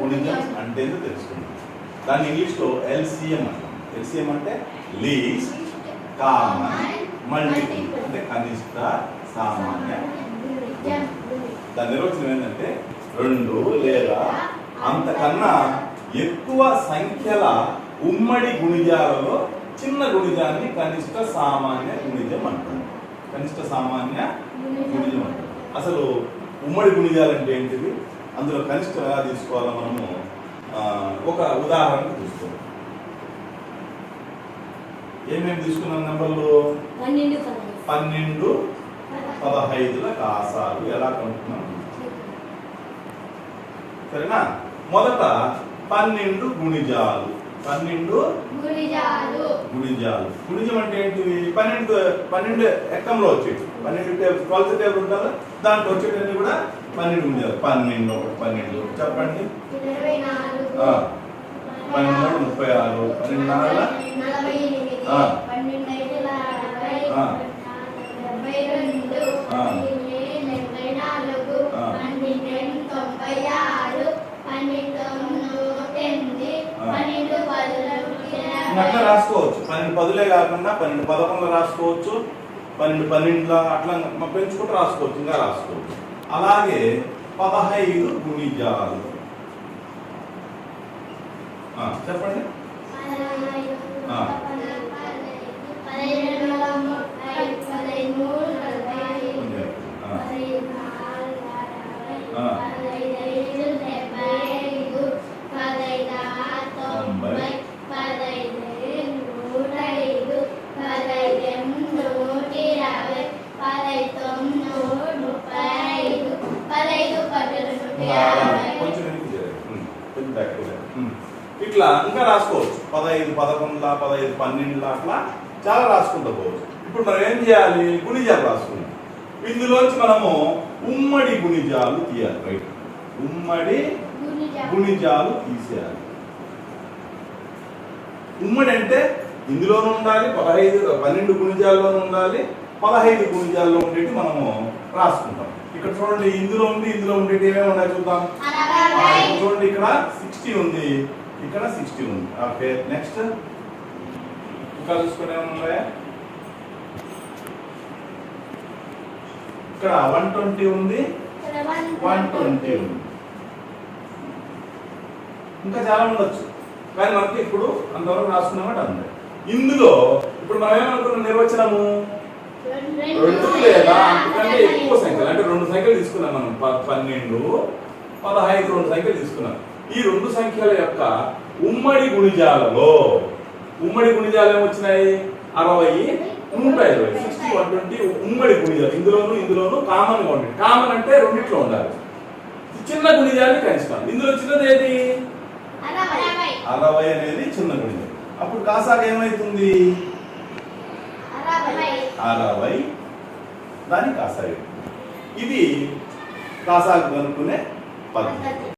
గుణిజం అంటే తెలుసుకుందాం. దాన్ని ఇంగ్లీష్లో ఎల్సిఎం అంటాం. ఎల్సిఎం అంటే లీస్ట్ కామన్ మల్టిపుల్, అంటే కనిష్ట సామాన్య. దాని నిర్వచనం ఏంటంటే రెండు లేదా అంతకన్నా ఎక్కువ సంఖ్యల ఉమ్మడి గుణిజాలలో చిన్న గుణిజాన్ని కనిష్ట సామాన్య గుణిజం అంటారు. కనిష్ట సామాన్య గుణిజం అంటారు. అసలు ఉమ్మడి గుణిజాలు అంటే ఏంటివి, అందులో కనిష్టం ఎలా తీసుకోవాలో మనము ఒక ఉదాహరణ తీసుకోవాలి. ఏమేమి తీసుకున్నాం నెంబర్లు? 12, 15ల కాసాలు ఎలా కనుక్కున్నాం? సరేనా? మొదట 12 గుణిజాలు. 12 గుణిజాలు. గుణిజం అంటే ఏంటివి? 12 ఎక్కంలో వచ్చేది. 12 టేబుల్ ఉంటారు, దాంట్లో వచ్చేటన్ని కూడా 12 గుణిజాలు. 12 12 చెప్పండి. 12 36, అట్లా రాసుకోవచ్చు. 12 10లే కాకుండా 12 11 రాసుకోవచ్చు, 12 12 అట్లా పెంచుకుంటూ రాసుకోవచ్చు, ఇంకా రాసుకోవచ్చు. అలాగే 15 గుణిజాలు. చెప్పండి. 15 ఇట్లా ఇంకా రాసుకోవచ్చు. 15 11 15 12 అట్లా చాలా రాసుకుంటూ పోవచ్చు. ఇప్పుడు మనం ఏం చేయాలి? గుణిజాలు రాసుకుంటాం. ఇందులోంచి మనము ఉమ్మడి గుణిజాలు తీయాలి. రైట్, ఉమ్మడి గుణిజాలు తీసేయాలి. ఉమ్మడి అంటే ఇందులోనూ ఉండాలి, 12 గుణిజాల్లోనూ ఉండాలి, 15 గుణిజాల్లో ఉండేవి మనము రాసుకుంటాం. ఇక్కడ చూడండి, ఇందులో ఉండేవి ఏమేమి ఉన్నాయి చూద్దాం. చూడండి, ఇక్కడ 60 ఉంది, ఇక్కడ 60 ఉంది. ఓకే, నెక్స్ట్ ఇంకా చూసుకునే ఉన్నాయా? ఇక్కడ 120 ఉంది, 120 ఉంది. ఇంకా చాలా ఉండొచ్చు, కానీ మనకి ఇప్పుడు అంతవరకు రాసుకున్నామంటే అంతే. ఇందులో ఇప్పుడు మనం ఏమనుకున్న నిర్వచనము 2 లేదా అంతకంటే ఎక్కువ సంఖ్యలు, అంటే 2 సంఖ్యలు తీసుకున్నాం మనం. 12 15 2 సంఖ్యలు తీసుకున్నాం. ఈ 2 సంఖ్యల యొక్క ఉమ్మడి గుణిజాలలో ఉమ్మడి గుణిజాలు ఏమొచ్చినాయి? 60 120 60 120 ఉమ్మడి గుణిజాలు. ఇందులోను కామన్ గా ఉండండి. కామన్ అంటే రెండిట్లో ఉండాలి. చిన్న గుణిజాన్ని కనిష్టాలు. ఇందులో చిన్నది ఏది? 60 అనేది చిన్న గుణిజం. అప్పుడు కాసాగా ఏమైతుంది? 60 దాని కాసాగా. ఇది కాసాగు కనుక్కునే పద్ధతి.